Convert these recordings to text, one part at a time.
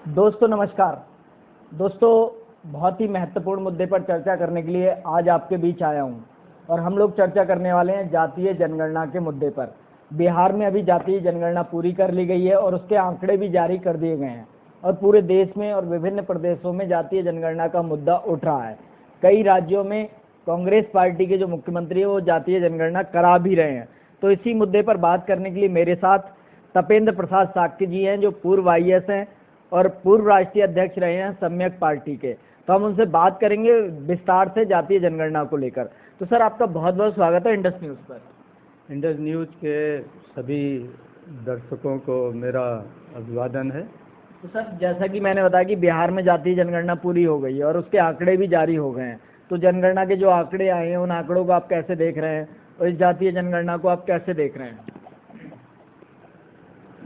दोस्तों नमस्कार। दोस्तों, बहुत ही महत्वपूर्ण मुद्दे पर चर्चा करने के लिए आज आपके बीच आया हूं और हम लोग चर्चा करने वाले हैं जातीय जनगणना के मुद्दे पर। बिहार में अभी जातीय जनगणना पूरी कर ली गई है और उसके आंकड़े भी जारी कर दिए गए हैं और पूरे देश में और विभिन्न प्रदेशों में जातीय जनगणना का मुद्दा उठ रहा है। कई राज्यों में कांग्रेस पार्टी के जो मुख्यमंत्री है वो जातीय जनगणना करा भी रहे हैं। तो इसी मुद्दे पर बात करने के लिए मेरे साथ तपेंद्र प्रसाद साक्य जी हैं, जो पूर्व आईएएस हैं और पूर्व राष्ट्रीय अध्यक्ष रहे हैं सम्यक पार्टी के। तो हम उनसे बात करेंगे विस्तार से जातीय जनगणना को लेकर। तो सर, आपका बहुत बहुत स्वागत है इंडस न्यूज पर। इंडस न्यूज के सभी दर्शकों को मेरा अभिवादन है। तो सर, जैसा कि मैंने बताया कि बिहार में जातीय जनगणना पूरी हो गई है और उसके आंकड़े भी जारी हो गए हैं। तो जनगणना के जो आंकड़े आए हैं उन आंकड़ों को आप कैसे देख रहे हैं और इस जातीय जनगणना को आप कैसे देख रहे हैं?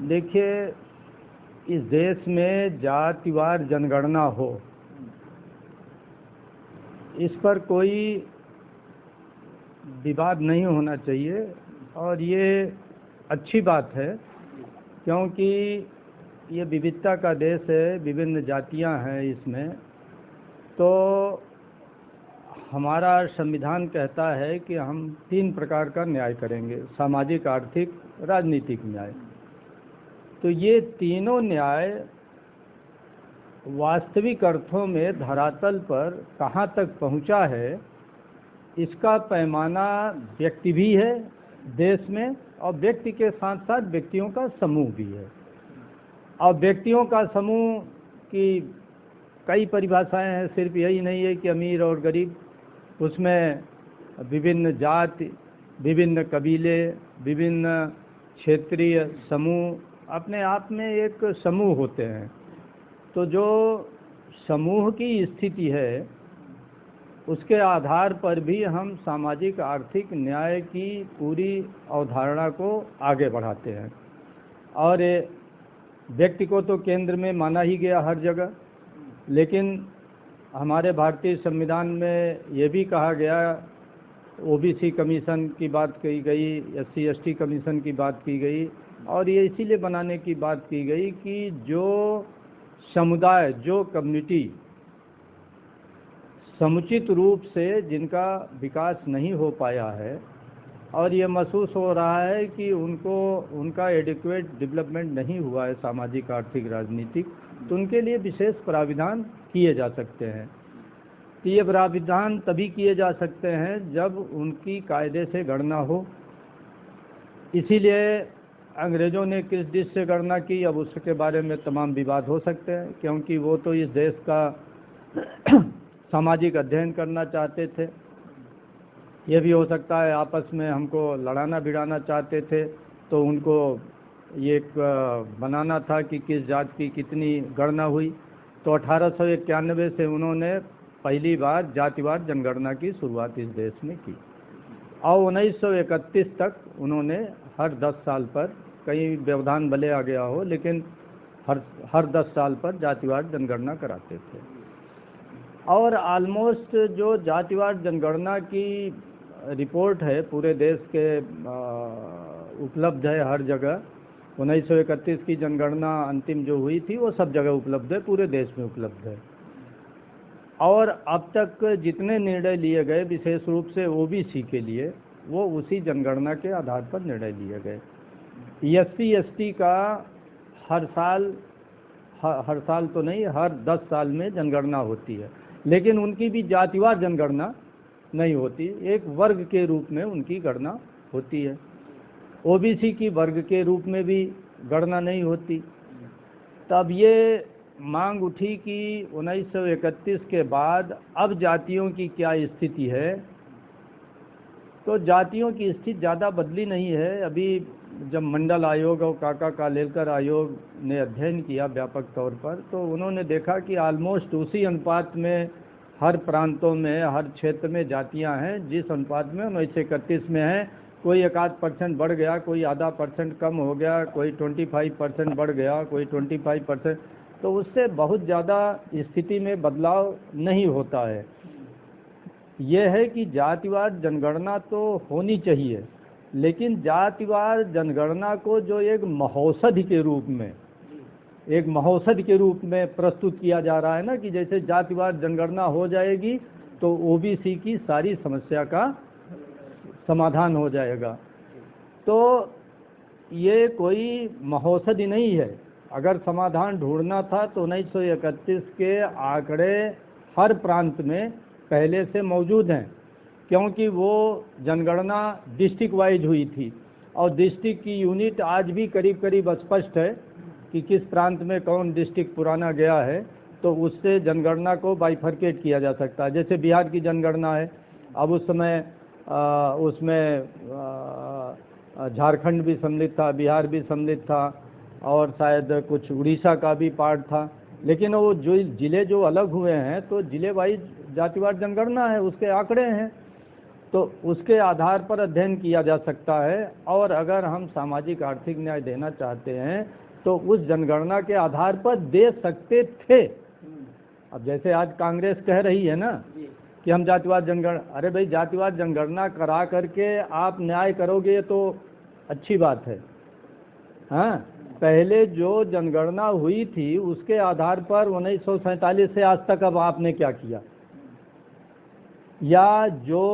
देखिए, इस देश में जातिवार जनगणना हो, इस पर कोई विवाद नहीं होना चाहिए और ये अच्छी बात है, क्योंकि ये विविधता का देश है, विभिन्न जातियां हैं इसमें। तो हमारा संविधान कहता है कि हम 3 प्रकार का न्याय करेंगे: सामाजिक, आर्थिक, राजनीतिक न्याय। तो ये तीनों न्याय वास्तविक अर्थों में धरातल पर कहाँ तक पहुँचा है, इसका पैमाना व्यक्ति भी है देश में, और व्यक्ति के साथ साथ व्यक्तियों का समूह भी है। और व्यक्तियों का समूह की कई परिभाषाएं हैं, सिर्फ यही नहीं है कि अमीर और गरीब। उसमें विभिन्न जाति, विभिन्न कबीले, विभिन्न क्षेत्रीय समूह अपने आप में एक समूह होते हैं। तो जो समूह की स्थिति है उसके आधार पर भी हम सामाजिक आर्थिक न्याय की पूरी अवधारणा को आगे बढ़ाते हैं। और व्यक्ति को तो केंद्र में माना ही गया हर जगह, लेकिन हमारे भारतीय संविधान में ये भी कहा गया, ओबीसी कमीशन की बात की गई, एससी एसटी कमीशन की बात की गई, और ये इसीलिए बनाने की बात की गई कि जो समुदाय, जो कम्युनिटी समुचित रूप से जिनका विकास नहीं हो पाया है और ये महसूस हो रहा है कि उनका एडिक्वेट डेवलपमेंट नहीं हुआ है सामाजिक, आर्थिक, राजनीतिक, तो उनके लिए विशेष प्राविधान किए जा सकते हैं। तो ये प्राविधान तभी किए जा सकते हैं जब उनकी कायदे से गणना हो। इसीलिए अंग्रेज़ों ने किस दृष्टि से गणना की, अब उसके बारे में तमाम विवाद हो सकते हैं, क्योंकि वो तो इस देश का सामाजिक अध्ययन करना चाहते थे। ये भी हो सकता है आपस में हमको लड़ाना भिड़ाना चाहते थे, तो उनको ये बनाना था कि किस जात की कितनी गणना हुई। तो 1891 से उन्होंने पहली बार जातिवार जनगणना की शुरुआत इस देश में की, और 1931 तक उन्होंने हर 10 साल पर, कई व्यवधान भले आ गया हो, लेकिन हर 10 साल पर जातिवार जनगणना कराते थे। और ऑलमोस्ट जो जातिवार जनगणना की रिपोर्ट है पूरे देश के उपलब्ध है हर जगह। 1931 की जनगणना अंतिम जो हुई थी वो सब जगह उपलब्ध है, पूरे देश में उपलब्ध है। और अब तक जितने निर्णय लिए गए विशेष रूप से ओबीसी के लिए, वो उसी जनगणना के आधार पर निर्णय लिए गए। एससी एसटी का हर साल तो नहीं, हर 10 साल में जनगणना होती है, लेकिन उनकी भी जातिवार जनगणना नहीं होती, एक वर्ग के रूप में उनकी गणना होती है। ओबीसी की वर्ग के रूप में भी गणना नहीं होती। तब ये मांग उठी कि 1931 के बाद अब जातियों की क्या स्थिति है। तो जातियों की स्थिति ज़्यादा बदली नहीं है। अभी जब मंडल आयोग और काका कालेलकर आयोग ने अध्ययन किया व्यापक तौर पर, तो उन्होंने देखा कि ऑलमोस्ट उसी अनुपात में हर प्रांतों में, हर क्षेत्र में जातियां हैं जिस अनुपात में 1931 में है। कोई 1-8% बढ़ गया, कोई आधा % कम हो गया, कोई 25% बढ़ गया, कोई 25%, तो उससे बहुत ज़्यादा स्थिति में बदलाव नहीं होता है। यह है कि जातिवार जनगणना तो होनी चाहिए, लेकिन जातिवार जनगणना को जो एक महौषधि के रूप में एक महौषधि के रूप में प्रस्तुत किया जा रहा है ना, कि जैसे जातिवार जनगणना हो जाएगी तो ओबीसी की सारी समस्या का समाधान हो जाएगा। तो ये कोई महौषधि नहीं है। अगर समाधान ढूंढना था तो 1931 के आंकड़े हर प्रांत में पहले से मौजूद हैं, क्योंकि वो जनगणना डिस्ट्रिक्ट वाइज हुई थी और डिस्ट्रिक्ट की यूनिट आज भी करीब करीब स्पष्ट है कि किस प्रांत में कौन डिस्ट्रिक्ट पुराना गया है, तो उससे जनगणना को बाइफरकेट किया जा सकता है। जैसे बिहार की जनगणना है, अब उस समय उसमें झारखंड भी सम्मिलित था, बिहार भी सम्मिलित था और शायद कुछ उड़ीसा का भी पार्ट था, लेकिन वो जो जिले जो अलग हुए हैं तो जिले वाइज जातिवार जनगणना है, उसके आंकड़े हैं, तो उसके आधार पर अध्ययन किया जा सकता है। और अगर हम सामाजिक आर्थिक न्याय देना चाहते हैं तो उस जनगणना के आधार पर दे सकते थे। अब जैसे आज कांग्रेस कह रही है ना कि हम जातिवार जनगणना, अरे भाई जातिवार जनगणना करा करके आप न्याय करोगे तो अच्छी बात है। हाँ, पहले जो जनगणना हुई थी उसके आधार पर 1947 से आज तक अब आपने क्या किया, या जो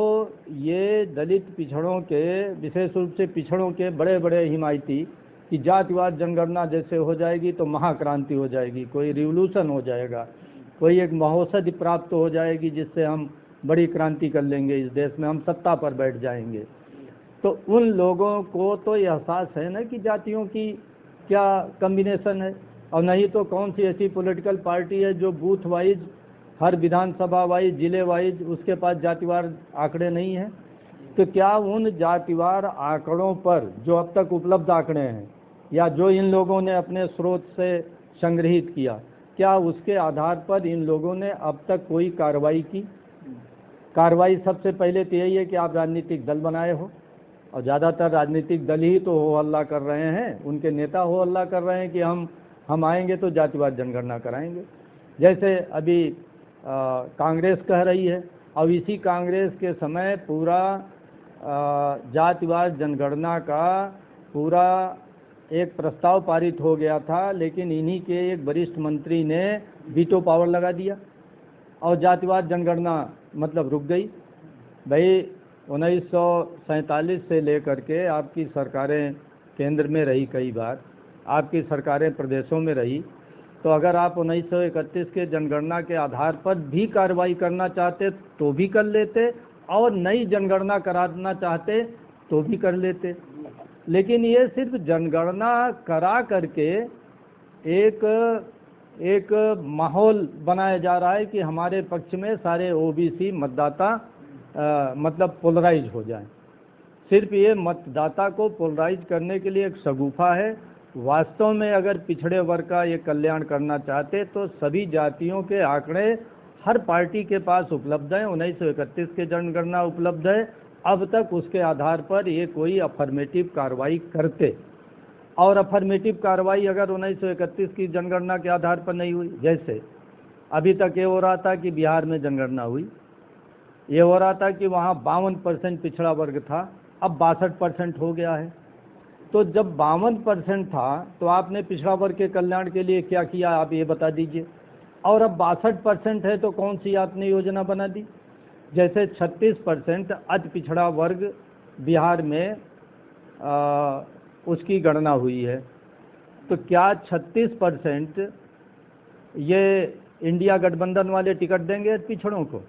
ये दलित पिछड़ों के, विशेष रूप से पिछड़ों के बड़े बड़े हिमायती कि जातिवार जनगणना जैसे हो जाएगी तो महाक्रांति हो जाएगी, कोई रिवोल्यूशन हो जाएगा, कोई एक महौषधि प्राप्त हो जाएगी जिससे हम बड़ी क्रांति कर लेंगे इस देश में, हम सत्ता पर बैठ जाएंगे। तो उन लोगों को तो ये एहसास है ना कि जातियों की क्या कम्बिनेशन है, और नहीं तो कौन सी ऐसी पॉलिटिकल पार्टी है जो बूथ वाइज, हर विधानसभा वाइज, जिले वाइज उसके पास जातिवार आंकड़े नहीं हैं। तो क्या उन जातिवार आंकड़ों पर जो अब तक उपलब्ध आंकड़े हैं या जो इन लोगों ने अपने स्रोत से संग्रहित किया, क्या उसके आधार पर इन लोगों ने अब तक कोई कार्रवाई की? कार्रवाई सबसे पहले तो यही है कि आप राजनीतिक दल बनाए हो, और ज़्यादातर राजनीतिक दल ही तो हो हल्ला कर रहे हैं, उनके नेता हो हल्ला कर रहे हैं कि हम आएंगे तो जातिवार जनगणना कराएंगे। जैसे अभी कांग्रेस कह रही है, और इसी कांग्रेस के समय पूरा जातिवार जनगणना का पूरा एक प्रस्ताव पारित हो गया था, लेकिन इन्हीं के एक वरिष्ठ मंत्री ने वीटो पावर लगा दिया और जातिवार जनगणना मतलब रुक गई। भाई 1947 से लेकर के आपकी सरकारें केंद्र में रही, कई बार आपकी सरकारें प्रदेशों में रही, तो अगर आप 1931 के जनगणना के आधार पर भी कार्रवाई करना चाहते तो भी कर लेते, और नई जनगणना कराना चाहते तो भी कर लेते। लेकिन ये सिर्फ जनगणना करा करके एक माहौल बनाया जा रहा है कि हमारे पक्ष में सारे ओबीसी मतदाता मतलब पोलराइज हो जाएं। सिर्फ ये मतदाता को पोलराइज करने के लिए एक शगुफा है। वास्तव में अगर पिछड़े वर्ग का ये कल्याण करना चाहते तो सभी जातियों के आंकड़े हर पार्टी के पास उपलब्ध हैं। 1931 के जनगणना उपलब्ध है, अब तक उसके आधार पर ये कोई अफर्मेटिव कार्रवाई करते, और अफर्मेटिव कार्रवाई अगर 1931 की जनगणना के आधार पर नहीं हुई, जैसे अभी तक ये हो रहा था कि बिहार में जनगणना हुई, ये हो रहा था कि वहाँ 52% पिछड़ा वर्ग था, अब 62% हो गया है। तो जब 52% था तो आपने पिछड़ा वर्ग के कल्याण के लिए क्या किया, आप ये बता दीजिए। और अब 62% है तो कौन सी आपने योजना बना दी? जैसे 36% अति पिछड़ा वर्ग बिहार में उसकी गणना हुई है, तो क्या 36% ये इंडिया गठबंधन वाले टिकट देंगे पिछड़ों को?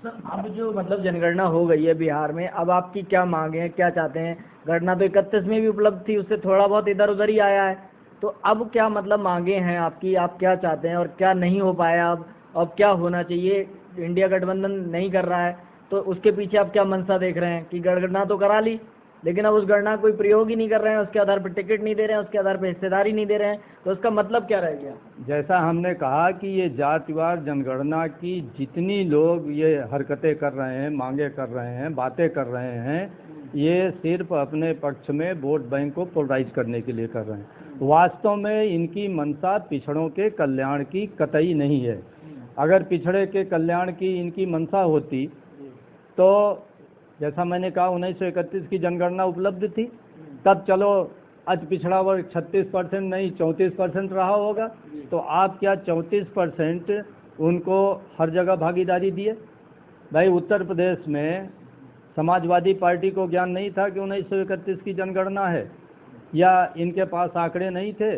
अब जो मतलब जनगणना हो गई है बिहार में, अब आपकी क्या मांगे हैं, क्या चाहते हैं? गणना तो 31 में भी उपलब्ध थी, उससे थोड़ा बहुत इधर उधर ही आया है, तो अब क्या मतलब मांगे हैं आपकी, आप क्या चाहते हैं और क्या नहीं हो पाया अब क्या होना चाहिए? इंडिया गठबंधन नहीं कर रहा है तो उसके पीछे आप क्या मंशा देख रहे हैं कि गणना तो करा ली लेकिन अब उस गणना कोई प्रयोग ही नहीं कर रहे हैं, उसके आधार पर टिकट नहीं दे रहे हैं, उसके आधार पर हिस्सेदारी नहीं दे रहे हैं, तो उसका मतलब क्या रह गया? जैसा हमने कहा कि ये जातिवार जनगणना की जितनी लोग ये हरकतें कर रहे हैं, मांगे कर रहे हैं, बातें कर रहे हैं, ये सिर्फ अपने पक्ष में वोट बैंक को पोलराइज करने के लिए कर रहे हैं। वास्तव में इनकी मंशा पिछड़ों के कल्याण की कतई नहीं है। अगर पिछड़े के कल्याण की इनकी मंशा होती तो जैसा मैंने कहा 1931 की जनगणना उपलब्ध थी, तब चलो अति पिछड़ा वर्ग 36% नहीं 34% रहा होगा, तो आप क्या 34% उनको हर जगह भागीदारी दिए? भाई उत्तर प्रदेश में समाजवादी पार्टी को ज्ञान नहीं था कि 1931 की जनगणना है, या इनके पास आंकड़े नहीं थे?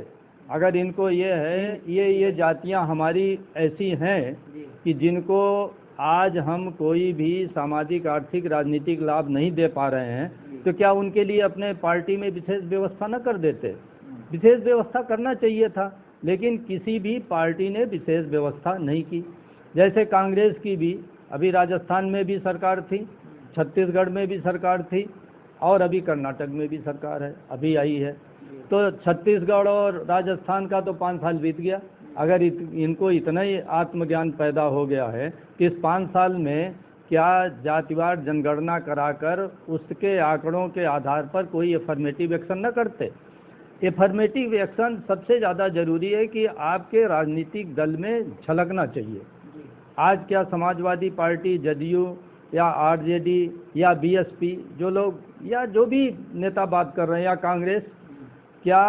अगर इनको ये है ये जातियां हमारी ऐसी हैं कि जिनको आज हम कोई भी सामाजिक आर्थिक राजनीतिक लाभ नहीं दे पा रहे हैं, तो क्या उनके लिए अपने पार्टी में विशेष व्यवस्था न कर देते? विशेष व्यवस्था करना चाहिए था, लेकिन किसी भी पार्टी ने विशेष व्यवस्था नहीं की। जैसे कांग्रेस की भी अभी राजस्थान में भी सरकार थी, छत्तीसगढ़ में भी सरकार थी, और अभी कर्नाटक में भी सरकार है, अभी आई है। तो छत्तीसगढ़ और राजस्थान का तो 5 साल बीत गया। अगर इनको इतना ही आत्मज्ञान पैदा हो गया है कि इस 5 साल में क्या जातिवार जनगणना कराकर उसके आंकड़ों के आधार पर कोई एफर्मेटिव एक्शन न करते? एफर्मेटिव एक्शन सबसे ज़्यादा जरूरी है कि आपके राजनीतिक दल में झलकना चाहिए। आज क्या समाजवादी पार्टी, जदयू या आरजेडी या बीएसपी जो लोग या जो भी नेता बात कर रहे हैं, या कांग्रेस, क्या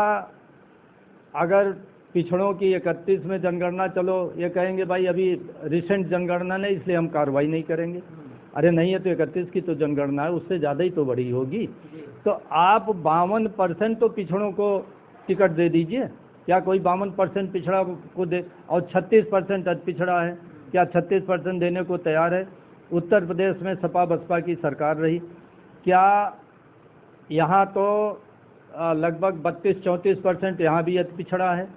अगर पिछड़ों की 31 में जनगणना, चलो ये कहेंगे भाई अभी रिसेंट जनगणना नहीं इसलिए हम कार्रवाई नहीं करेंगे। अरे नहीं है तो 31 की तो जनगणना है, उससे ज़्यादा ही तो बड़ी होगी। तो आप 52% तो पिछड़ों को टिकट दे दीजिए। क्या कोई 52% पिछड़ा को दे? और 36% अति पिछड़ा है, क्या 36% देने को तैयार है? उत्तर प्रदेश में सपा बसपा की सरकार रही, क्या यहाँ तो लगभग 32-34% यहाँ भी अति पिछड़ा है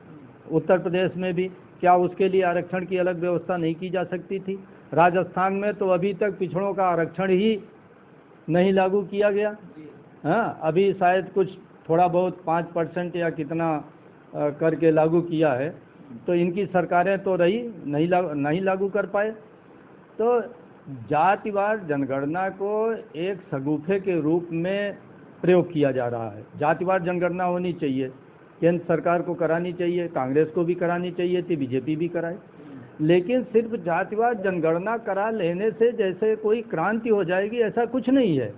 उत्तर प्रदेश में भी, क्या उसके लिए आरक्षण की अलग व्यवस्था नहीं की जा सकती थी? राजस्थान में तो अभी तक पिछड़ों का आरक्षण ही नहीं लागू किया गया। हाँ, अभी शायद कुछ थोड़ा बहुत 5% या कितना करके लागू किया है। तो इनकी सरकारें तो रही, नहीं लागू कर पाए। तो जातिवार जनगणना को एक शगुफे के रूप में प्रयोग किया जा रहा है। जातिवार जनगणना होनी चाहिए, केंद्र सरकार को करानी चाहिए, कांग्रेस को भी करानी चाहिए थी, बीजेपी भी कराए। लेकिन सिर्फ जातिवार जनगणना करा लेने से जैसे कोई क्रांति हो जाएगी, ऐसा कुछ नहीं है।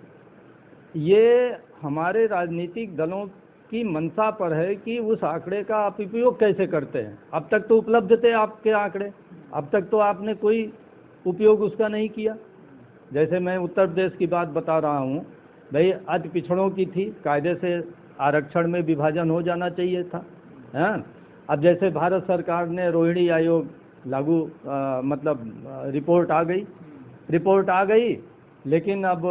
ये हमारे राजनीतिक दलों की मंशा पर है कि उस आंकड़े का आप उपयोग कैसे करते हैं। अब तक तो उपलब्ध थे आपके आंकड़े, अब तक तो आपने कोई उपयोग उसका नहीं किया। जैसे मैं उत्तर प्रदेश की बात बता रहा हूँ, भाई अति पिछड़ों की थी, कायदे से आरक्षण में विभाजन हो जाना चाहिए था। हाँ, अब जैसे भारत सरकार ने रोहिणी आयोग लागू रिपोर्ट आ गई, लेकिन अब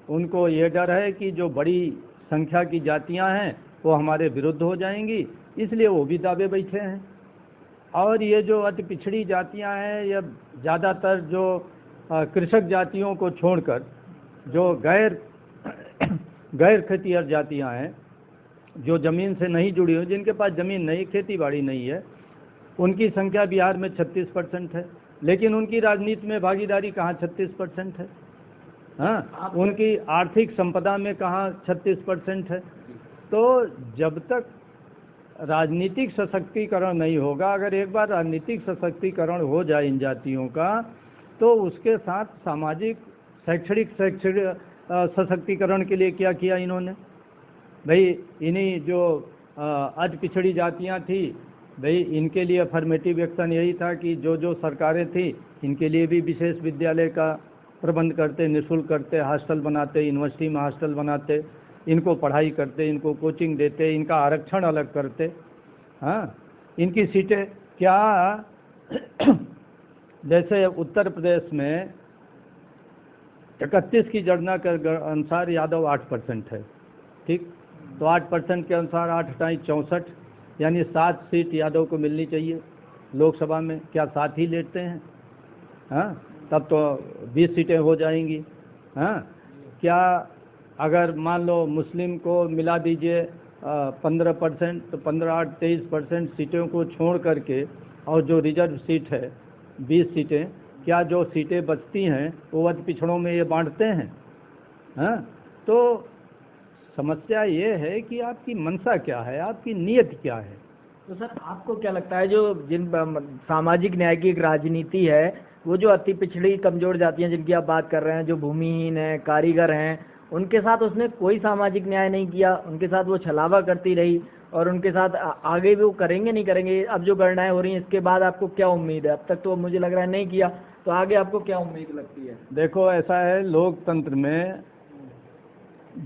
उनको ये डर है कि जो बड़ी संख्या की जातियां हैं वो हमारे विरुद्ध हो जाएंगी, इसलिए वो भी दावे बैठे हैं। और ये जो अति पिछड़ी जातियां हैं, या ज़्यादातर जो कृषक जातियों को छोड़कर जो गैर खेतिहर जातियां हैं, जो ज़मीन से नहीं जुड़ी हुई, जिनके पास ज़मीन नहीं, खेती बाड़ी नहीं है, उनकी संख्या बिहार में 36% है। लेकिन उनकी राजनीति में भागीदारी कहाँ 36% है? हाँ, उनकी आर्थिक संपदा में कहाँ 36% है? तो जब तक राजनीतिक सशक्तिकरण नहीं होगा, अगर एक बार राजनीतिक सशक्तिकरण हो जाए इन जातियों का, तो उसके साथ सामाजिक शैक्षणिक सशक्तिकरण के लिए क्या किया इन्होंने? भाई इन्हीं जो अति पिछड़ी जातियां थी, भाई इनके लिए अफर्मेटिव एक्शन यही था कि जो सरकारें थी इनके लिए भी विशेष विद्यालय का प्रबंध करते, निःशुल्क करते, हॉस्टल बनाते, यूनिवर्सिटी में हॉस्टल बनाते, इनको पढ़ाई करते, इनको कोचिंग देते, इनका आरक्षण अलग करते। हाँ, इनकी सीटें क्या जैसे उत्तर प्रदेश में 31 की जनगणना के अनुसार यादव 8% है, ठीक? तो 8% के अनुसार 8×8 64, यानी 7 सीट यादव को मिलनी चाहिए लोकसभा में। क्या 7 ही लेते हैं? हाँ, तब तो 20 सीटें हो जाएंगी। हाँ, क्या अगर मान लो मुस्लिम को मिला दीजिए 15%, तो 15-8-23% सीटों को छोड़ करके, और जो रिजर्व सीट है 20 सीटें, क्या जो सीटें बचती हैं वो अति पिछड़ों में ये बांटते हैं? हाँ, तो समस्या ये है कि आपकी मंशा क्या है, आपकी नीयत क्या है। तो सर आपको क्या लगता है, जो जिन सामाजिक न्याय की एक राजनीति है, वो जो अति पिछड़ी कमजोर जातियां जिनकी आप बात कर रहे हैं, जो भूमिहीन हैं, कारीगर हैं, उनके साथ उसने कोई सामाजिक न्याय नहीं किया, उनके साथ वो छलावा करती रही और उनके साथ आगे भी वो करेंगे नहीं करेंगे। अब जो गणनाएं हो रही हैं इसके बाद आपको क्या उम्मीद है? अब तक तो मुझे लग रहा है नहीं किया, तो आगे आपको क्या उम्मीद लगती है? देखो ऐसा है, लोकतंत्र में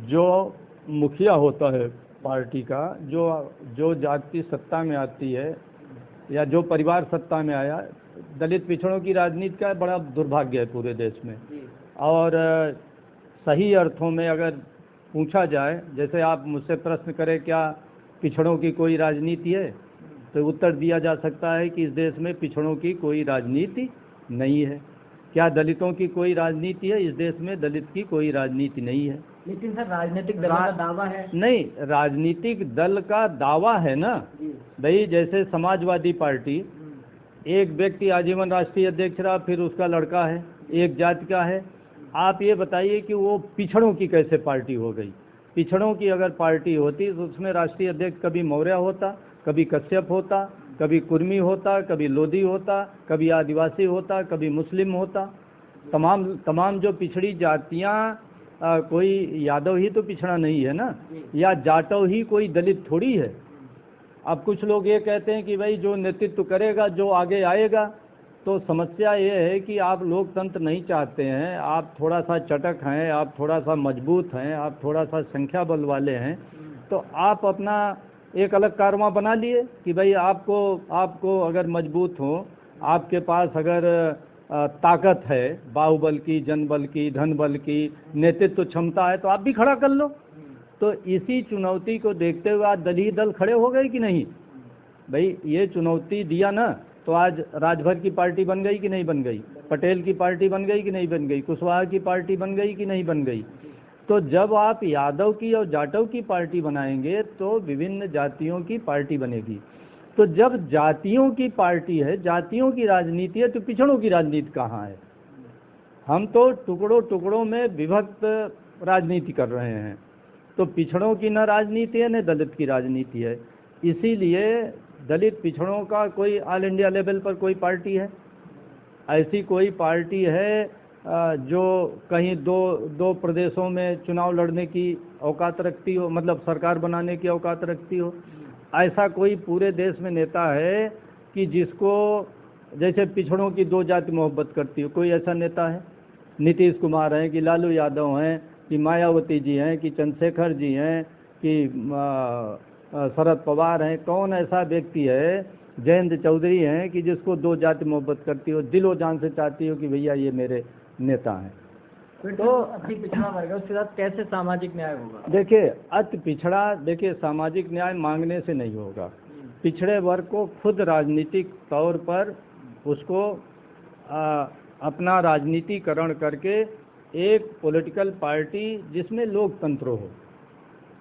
जो मुखिया होता है पार्टी का, जो जाति सत्ता में आती है या जो परिवार सत्ता में आया, दलित पिछड़ों की राजनीति का बड़ा दुर्भाग्य है पूरे देश में। और सही अर्थों में अगर पूछा जाए, जैसे आप मुझसे प्रश्न करें क्या पिछड़ों की कोई राजनीति है, तो उत्तर दिया जा सकता है कि इस देश में पिछड़ों की कोई राजनीति नहीं है। क्या दलितों की कोई राजनीति है? इस देश में दलित की कोई राजनीति नहीं है। लेकिन सर राजनीतिक दलों का दावा है। नहीं, राजनीतिक दल का दावा है ना भाई। जैसे समाजवादी पार्टी, एक व्यक्ति आजीवन राष्ट्रीय अध्यक्ष रहा, फिर उसका लड़का है, एक जाति का है। आप ये बताइए कि वो पिछड़ों की कैसे पार्टी हो गई? पिछड़ों की अगर पार्टी होती तो उसमें राष्ट्रीय अध्यक्ष कभी मौर्य होता, कभी कश्यप होता, कभी कुर्मी होता, कभी लोधी होता, कभी आदिवासी होता, कभी मुस्लिम होता। तमाम जो पिछड़ी जातियाँ, कोई यादव ही तो पिछड़ा नहीं है ना, या जाटव ही कोई दलित थोड़ी है। अब कुछ लोग ये कहते हैं कि भाई जो नेतृत्व करेगा, जो आगे आएगा। तो समस्या ये है कि आप लोकतंत्र नहीं चाहते हैं, आप थोड़ा सा चटक हैं, आप थोड़ा सा मजबूत हैं, आप थोड़ा सा संख्या बल वाले हैं, तो आप अपना एक अलग कारवां बना लिए कि भाई आपको अगर मजबूत हो, आपके पास अगर ताकत है, बाहुबल की, जनबल की, धन बल की, नेतृत्व क्षमता है, तो आप भी खड़ा कर लो। तो इसी चुनौती को देखते हुए आज दलीय दल खड़े हो गए कि नहीं? भाई ये चुनौती दिया ना, तो आज राजभर की पार्टी बन गई कि नहीं बन गई? पटेल की पार्टी बन गई कि नहीं बन गई? कुशवाहा की पार्टी बन गई कि नहीं बन गई? तो जब आप यादव की और जाटव की पार्टी बनाएंगे तो विभिन्न जातियों की पार्टी बनेगी। तो जब जातियों की पार्टी है, जातियों की राजनीति है, तो पिछड़ों की राजनीति कहाँ है? हम तो टुकड़ों टुकड़ों में विभक्त राजनीति कर रहे हैं। तो पिछड़ों की न राजनीति है न दलित की राजनीति है। इसीलिए दलित पिछड़ों का कोई ऑल इंडिया लेवल पर कोई पार्टी है? ऐसी कोई पार्टी है जो कहीं दो प्रदेशों में चुनाव लड़ने की औकात रखती हो, मतलब सरकार बनाने की औकात रखती हो? ऐसा कोई पूरे देश में नेता है कि जिसको जैसे पिछड़ों की दो जाति मोहब्बत करती हो? कोई ऐसा नेता है? नीतीश कुमार हैं कि लालू यादव हैं कि मायावती जी हैं कि चंद्रशेखर जी हैं कि शरद पवार हैं? कौन ऐसा व्यक्ति है, जयंत चौधरी हैं, कि जिसको दो जाति मोहब्बत करती हो, दिलो जान से चाहती हो कि भैया ये मेरे नेता हैं? तो अति पिछड़ा वर्ग है, उसके साथ कैसे सामाजिक न्याय होगा? देखिए, अति पिछड़ा, देखिए सामाजिक न्याय मांगने से नहीं होगा। पिछड़े वर्ग को खुद राजनीतिक तौर पर उसको अपना राजनीतिकरण करके एक पॉलिटिकल पार्टी जिसमें लोकतंत्र हो,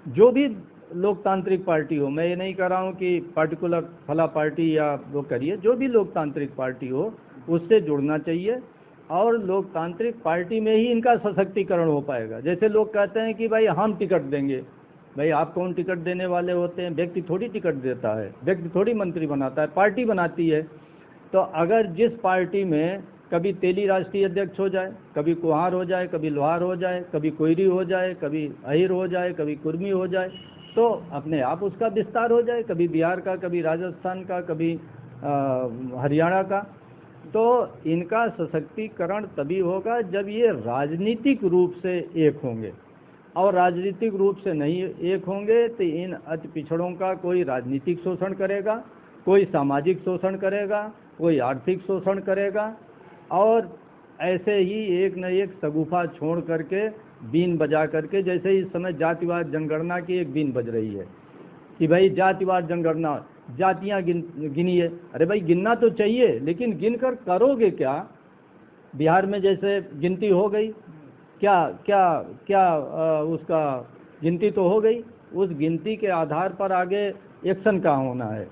जो भी लोकतांत्रिक पार्टी हो, मैं ये नहीं कह रहा हूँ कि पर्टिकुलर फला पार्टी या वो करिए, जो भी लोकतांत्रिक पार्टी हो उससे जुड़ना चाहिए। और लोकतांत्रिक पार्टी में ही इनका सशक्तिकरण हो पाएगा। जैसे लोग कहते हैं कि भाई हम टिकट देंगे, भाई आप कौन टिकट देने वाले होते हैं? व्यक्ति थोड़ी टिकट देता है, व्यक्ति थोड़ी मंत्री बनाता है, पार्टी बनाती है। तो अगर जिस पार्टी में कभी तेली राष्ट्रीय अध्यक्ष हो जाए, कभी कुहार हो जाए, कभी लोहार हो जाए, कभी कोयरी हो जाए, कभी अहिर हो जाए, कभी कुर्मी हो जाए, तो अपने आप उसका विस्तार हो जाए, कभी बिहार का, कभी राजस्थान का, कभी हरियाणा का। तो इनका सशक्तिकरण तभी होगा जब ये राजनीतिक रूप से एक होंगे, और राजनीतिक रूप से नहीं एक होंगे तो इन अति पिछड़ों का कोई राजनीतिक शोषण करेगा, कोई सामाजिक शोषण करेगा, कोई आर्थिक शोषण करेगा, और ऐसे ही एक न एक शगुफा छोड़ करके बीन बजा करके, जैसे इस समय जातिवाद जनगणना की एक बीन बज रही है कि भाई जातिवाद जनगणना, जातियां गिनिए। अरे भाई गिनना तो चाहिए, लेकिन गिनकर करोगे क्या? बिहार में जैसे गिनती हो गई, क्या उसका गिनती तो हो गई, उस गिनती के आधार पर आगे एक्शन कहाँ होना है?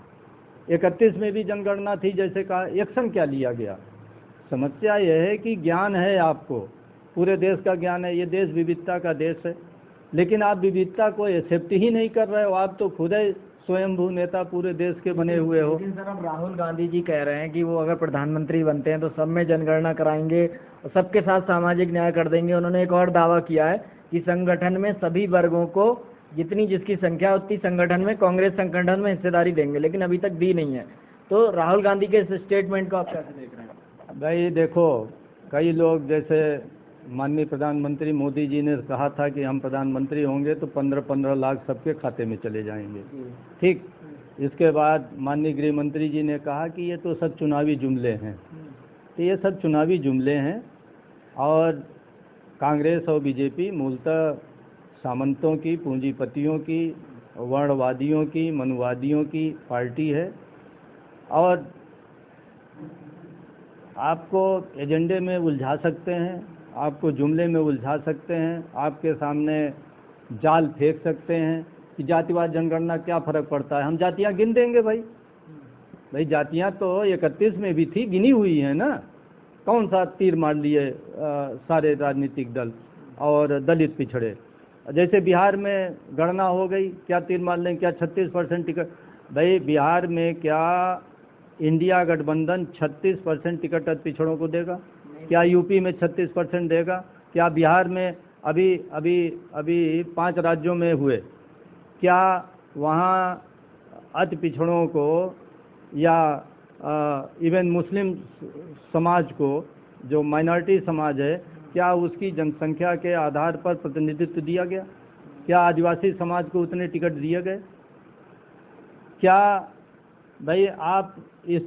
31 में भी जनगणना थी, जैसे कहा, एक्शन क्या लिया गया? समस्या यह है कि ज्ञान है, आपको पूरे देश का ज्ञान है, ये देश विविधता का देश है, लेकिन आप विविधता को एक्सेप्ट ही नहीं कर रहे हो। आप तो खुद ही स्वयंभू नेता पूरे देश के बने हुए हो। लेकिन सर अब राहुल गांधी जी कह रहे हैं कि वो अगर प्रधानमंत्री बनते हैं तो सब में जनगणना कराएंगे और सबके साथ सामाजिक न्याय कर देंगे। उन्होंने एक और दावा किया है कि संगठन में सभी वर्गों को जितनी जिसकी संख्या उतनी संगठन में, कांग्रेस संगठन में हिस्सेदारी देंगे, लेकिन अभी तक दी नहीं है। तो राहुल गांधी के इस स्टेटमेंट को आप कैसे देख रहे हैं? भाई देखो, कई लोग, जैसे माननीय प्रधानमंत्री मोदी जी ने कहा था कि हम प्रधानमंत्री होंगे तो 15-15 लाख सबके खाते में चले जाएंगे, ठीक। इसके बाद माननीय गृह मंत्री जी ने कहा कि ये तो सब चुनावी जुमले हैं। तो ये सब चुनावी जुमले हैं और कांग्रेस और बीजेपी मूलतः सामंतों की, पूंजीपतियों की, वर्णवादियों की, मनुवादियों की पार्टी है और आपको एजेंडे में उलझा सकते हैं, आपको जुमले में उलझा सकते हैं, आपके सामने जाल फेंक सकते हैं कि जातिवाद जनगणना क्या फ़र्क पड़ता है, हम जातियां गिन देंगे। भाई जातियां तो 31 में भी थी, गिनी हुई है ना। कौन सा तीर मार लिए सारे राजनीतिक दल और दलित पिछड़े। जैसे बिहार में गणना हो गई, क्या तीर मार लें, क्या 36% टिकट। भाई बिहार में क्या इंडिया गठबंधन 36% टिकट पिछड़ों को देगा? क्या यूपी में 36% देगा? क्या बिहार में अभी 5 राज्यों में हुए, क्या वहाँ अति पिछड़ों को या इवन मुस्लिम समाज को, जो माइनॉरिटी समाज है, क्या उसकी जनसंख्या के आधार पर प्रतिनिधित्व दिया गया? क्या आदिवासी समाज को उतने टिकट दिए गए? क्या भाई आप इस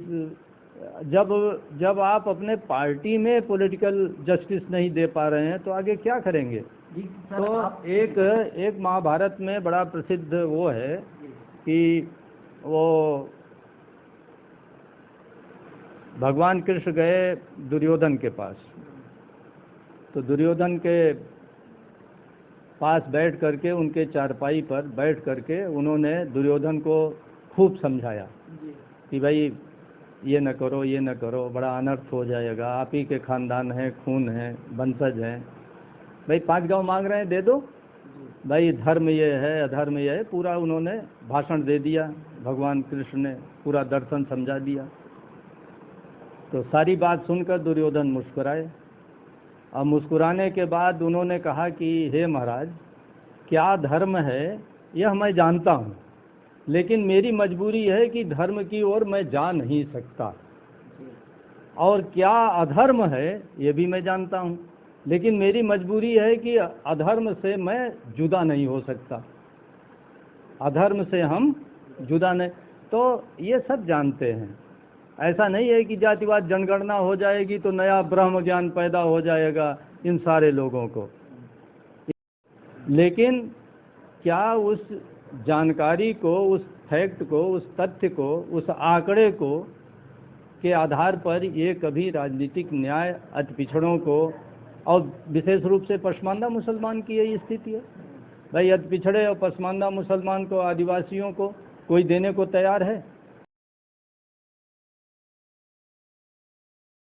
जब आप अपने पार्टी में पॉलिटिकल जस्टिस नहीं दे पा रहे हैं तो आगे क्या करेंगे? तो एक महाभारत में बड़ा प्रसिद्ध वो है कि वो भगवान कृष्ण गए दुर्योधन के पास, तो दुर्योधन के पास बैठ करके, उनके चारपाई पर बैठ करके उन्होंने दुर्योधन को खूब समझाया कि भाई ये न करो, ये न करो, बड़ा अनर्थ हो जाएगा, आप ही के खानदान है, खून है, वंशज है, भाई 5 गांव मांग रहे हैं, दे दो, भाई धर्म ये है, अधर्म ये है, पूरा उन्होंने भाषण दे दिया। भगवान कृष्ण ने पूरा दर्शन समझा दिया। तो सारी बात सुनकर दुर्योधन मुस्कुराए और मुस्कुराने के बाद उन्होंने कहा कि हे महाराज, क्या धर्म है यह मैं जानता हूँ, लेकिन मेरी मजबूरी है कि धर्म की ओर मैं जा नहीं सकता, और क्या अधर्म है ये भी मैं जानता हूँ, लेकिन मेरी मजबूरी है कि अधर्म से मैं जुदा नहीं हो सकता, अधर्म से हम जुदा नहीं। तो ये सब जानते हैं। ऐसा नहीं है कि जातिवाद जनगणना हो जाएगी तो नया ब्रह्म ज्ञान पैदा हो जाएगा इन सारे लोगों को, लेकिन क्या उस जानकारी को, उस फैक्ट को, उस तथ्य को, उस आंकड़े को के आधार पर ये कभी राजनीतिक न्याय अति पिछड़ों को, और विशेष रूप से पसमानदा मुसलमान की यही स्थिति है। भाई अति पिछड़े और पसमानदा मुसलमान को, आदिवासियों को कोई देने को तैयार है?